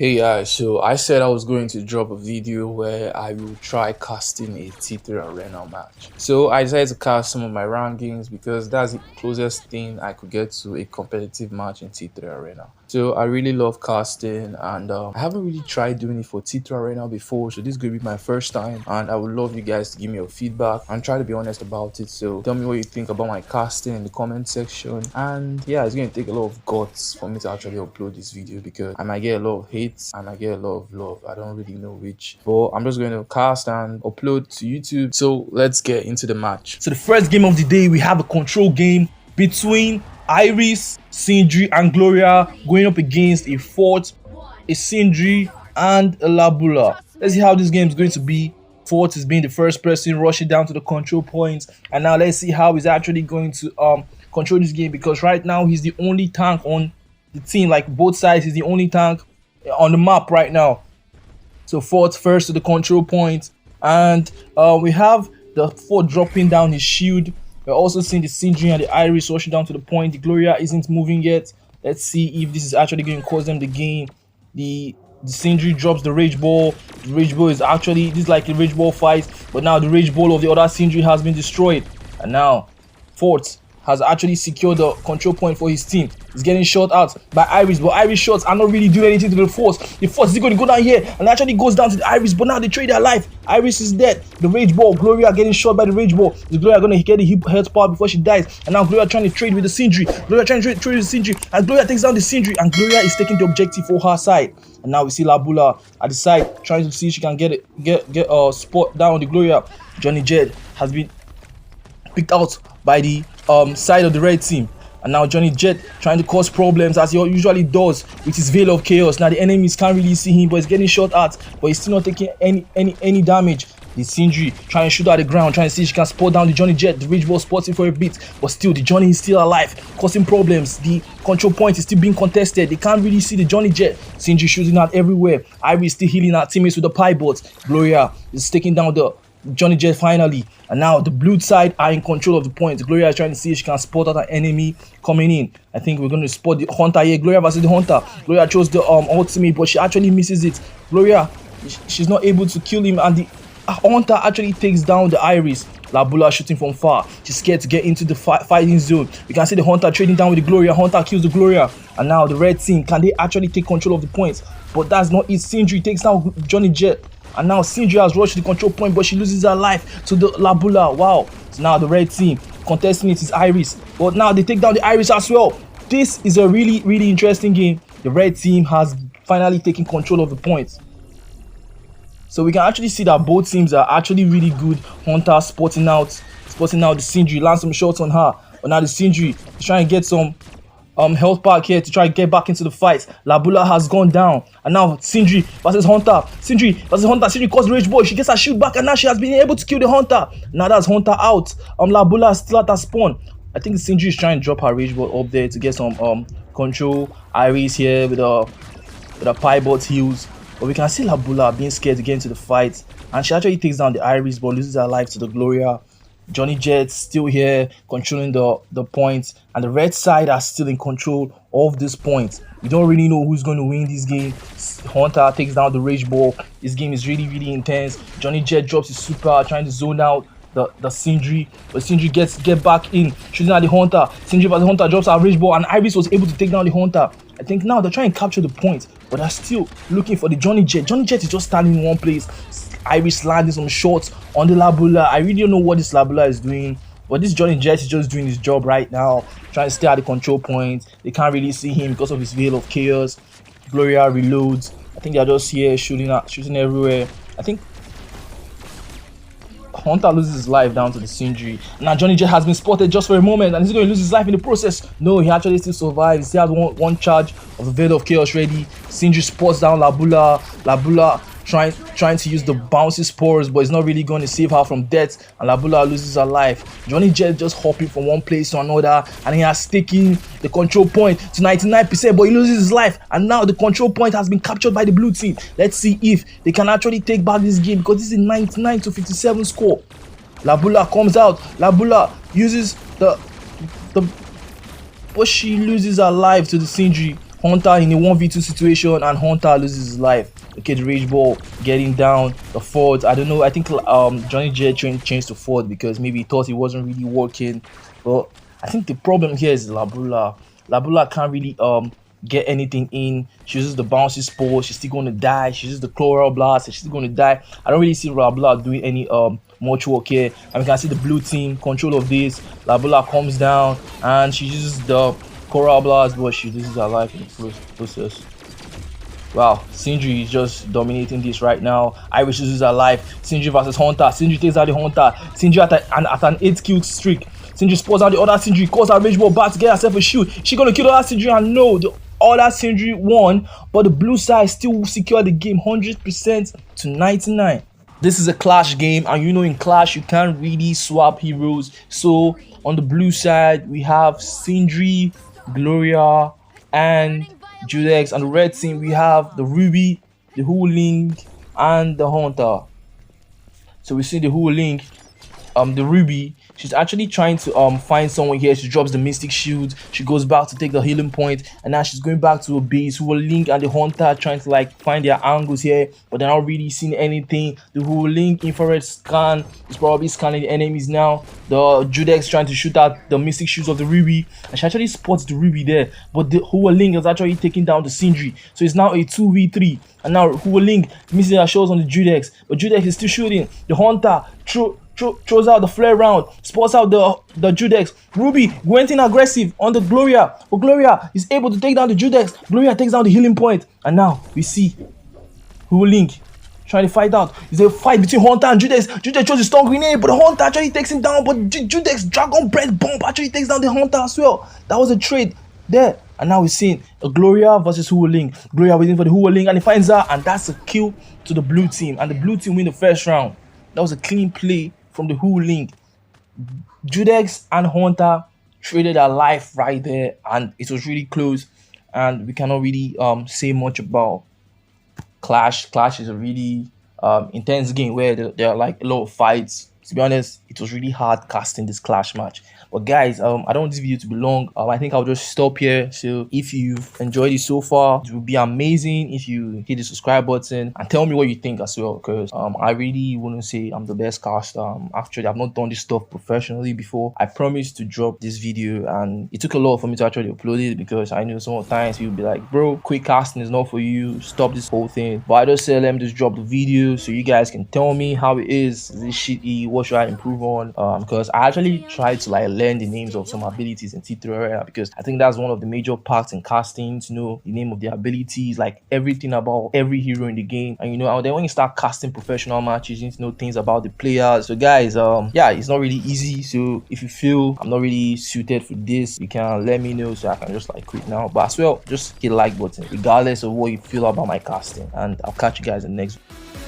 Hey guys, so I said I was going to drop a video where I will try casting a T3 Arena match. So I decided to cast some of my rankings because that's the closest thing I could get to a competitive match in T3 Arena. So I really love casting and I haven't really tried doing it for T3 Arena before, so this is going to be my first time and I would love you guys to give me your feedback and try to be honest about it. So tell me what you think about my casting in the comment section, and yeah, it's going to take a lot of guts for me to actually upload this video because I might get a lot of hate and I get a lot of love. I don't really know which, but I'm just going to cast and upload to YouTube. So let's get into the match. So the first game of the day, we have a control game between Iris, Sindri, and Gloria going up against a Fort, a Sindri, and a Labula. Let's see how this game is going to be. Fort is being the first person rushing down to the control points, and now let's see how he's actually going to control this game, because right now he's the only tank on the team. Like both sides, he's the only tank on the map right now. So Fort first to the control point, and we have the Fort dropping down his shield. We're also seeing the Sindri and the Iris rushing down to the point. The Gloria isn't moving yet. Let's see if this is actually going to cause them the game. The Sindri drops the Rage Ball. The Rage Ball is actually, this is like a Rage Ball fight, but now the Rage Ball of the other Sindri has been destroyed. And now Fort has actually secured the control point for his team. He's getting shot out by Iris, but Iris shots are not really doing anything to the Force. The Force is going to go down here and actually goes down to the Iris, but now they trade their life. Iris is dead. The Rage Ball, Gloria getting shot by the Rage Ball. The Gloria going to get the health power before she dies, and now Gloria trying to trade with the Sindri. Gloria trying to trade with the Sindri, and Gloria takes down the Sindri, and Gloria is taking the objective for her side. And now we see Labula at the side trying to see if she can get a spot down on the Gloria. Johnny Jed has been picked out by the side of the red team, and now Johnny Jet trying to cause problems as he usually does with his Veil of Chaos. Now the enemies can't really see him, but he's getting shot at, but he's still not taking any damage. The Sindri trying to shoot at the ground, trying to see if she can spot down the Johnny Jet. The Rage Ball spots him for a bit, but still the Johnny is still alive, causing problems. The control point is still being contested. They can't really see the Johnny Jet. Sindri shooting out everywhere. Iris still healing our teammates with the pie bots. Gloria is taking down the Johnny Jet finally, and now the blue side are in control of the point. Gloria is trying to see if she can spot out an enemy coming in. I think we're going to spot the Hunter here. Gloria versus the Hunter. Gloria chose the ultimate, but she actually misses it. Gloria, she's not able to kill him, and the Hunter actually takes down the Iris. Labula shooting from far. She's scared to get into the fighting zone. You can see the Hunter trading down with the Gloria. Hunter kills the Gloria, and now the red team, can they actually take control of the points? But that's not it. Sindri takes down Johnny Jet. And now Sindri has rushed the control point, but she loses her life to the Labula. Wow. So now the red team contesting it is Iris. But now they take down the Iris as well. This is a really interesting game. The red team has finally taken control of the points. So we can actually see that both teams are actually really good. Hunter spotting out the Sindri, lands some shots on her. But now the Sindri is trying to get some health pack here to try to get back into the fight. Labula has gone down, and now Sindri versus Hunter. Sindri versus Hunter. Sindri calls the Rage Ball. She gets her shield back, and now she has been able to kill the Hunter. Now that's Hunter out. Labula is still at her spawn. I think Sindri is trying to drop her Rage Ball up there to get some control. Iris here with a pie bot heals, but we can see Labula being scared to get into the fight, and she actually takes down the Iris, but loses her life to the Gloria. Johnny Jet still here controlling the points, and the red side are still in control of this point. We don't really know who's going to win this game. Hunter takes down the Rage Ball. This game is really intense. Johnny Jet drops his super, trying to zone out the Sindri, but Sindri get back in, shooting at the Hunter. Sindri versus Hunter drops our Rage Ball, and Iris was able to take down the Hunter. I think now they're trying to capture the point, but they're still looking for the Johnny Jet. Johnny Jet is just standing in one place. Iris landing some shots on the Labula. I really don't know what this Labula is doing, but this Johnny Jet is just doing his job right now, trying to stay at the control point. They can't really see him because of his Veil of Chaos. Gloria reloads. I think they're just here shooting everywhere. I think Hunter loses his life down to the Sindri. Now Johnny Jet has been spotted just for a moment, and he's going to lose his life in the process. No, he actually still survives. He still has one charge of the Veil of Chaos ready. Sindri spots down Labula. Labula trying to use the bouncy spores, but it's not really going to save her from death, and Labula loses her life. Johnny Jet just hopping from one place to another, and he has taken the control point to 99%, but he loses his life, and now the control point has been captured by the blue team. Let's see if they can actually take back this game, because this is a 99-57 score. Labula comes out. Labula uses but she loses her life to the Sindri. Hunter in a 1v2 situation, and Hunter loses his life. Okay, the rage ball getting down the Ford. I don't know. I think Johnny J changed to Ford because maybe he thought it wasn't really working. But I think the problem here is Labula. Labula can't really get anything in. She uses the bouncy spore. She's still going to die. She uses the chloral blast. She's still going to die. I don't really see Labula doing any much work here. And we can see the blue team control of this. Labula comes down and she uses the chloral blast, but she loses her life in the process. Wow, Sindri is just dominating this right now. Irish loses her life. Sindri versus Hunter. Sindri takes out the Hunter. Sindri at an 8-kill streak. Sindri spots out the other Sindri. Calls her rage ball back to get herself a shield. She gonna kill the other Sindri, and no, the other Sindri won. But the blue side still secure the game 100% to 99. This is a clash game, and you know in clash you can't really swap heroes. So on the blue side we have Sindri, Gloria, and Judex. On the red team we have the Ruby, the Huling, and the Hunter. So we see the Huling, the Ruby. She's actually trying to find someone here. She drops the Mystic Shield. She goes back to take the healing point, and now she's going back to a base. Huling and the Hunter trying to like find their angles here, but they're not really seeing anything. The Huling infrared scan is probably scanning the enemies now. The Judex trying to shoot at the Mystic Shields of the Ruby, and she actually spots the Ruby there, but the Huling is actually taking down the Sindri. So it's now a 2v3, and now Huling missing her shots on the Judex, but Judex is still shooting. The Hunter throws out the flare round, spots out the Judex. Ruby went in aggressive on the Gloria, but Gloria is able to take down the Judex. Gloria takes down the healing point, and now we see Huling trying to fight out. It's a fight between Hunter and Judex. Judex throws a stun grenade, but the Hunter actually takes him down. But Judex Dragon Breath Bomb actually takes down the Hunter as well. That was a trade there. And now we're seeing a Gloria versus Huling. Gloria waiting for the Huling, and he finds her, and that's a kill to the blue team. And the blue team win the first round. That was a clean play from the Huling. Judex and Hunter traded their life right there, and it was really close. And we cannot really say much about Clash. Clash is a really intense game where there are like a lot of fights. To be honest, it was really hard casting this Clash match. But guys, I don't want this video to be long. I think I'll just stop here. So if you've enjoyed it so far, it would be amazing if you hit the subscribe button and tell me what you think as well, because I really wouldn't say I'm the best caster. Actually, I've not done this stuff professionally before. I promised to drop this video, and it took a lot for me to actually upload it, because I know sometimes you'll be like, bro, quick casting is not for you, stop this whole thing. But I just said, let me just drop the video so you guys can tell me how it is this shitty, what should I improve on, because I actually tried to like learn the names of some abilities in T3, because I think that's one of the major parts in casting, to know the name of the abilities, like everything about every hero in the game. And you know, then when you start casting professional matches, you need to know things about the players. So guys, yeah, it's not really easy. So if you feel I'm not really suited for this, you can let me know so I can just like quit now. But as well, just hit the like button regardless of what you feel about my casting, and I'll catch you guys in the next video.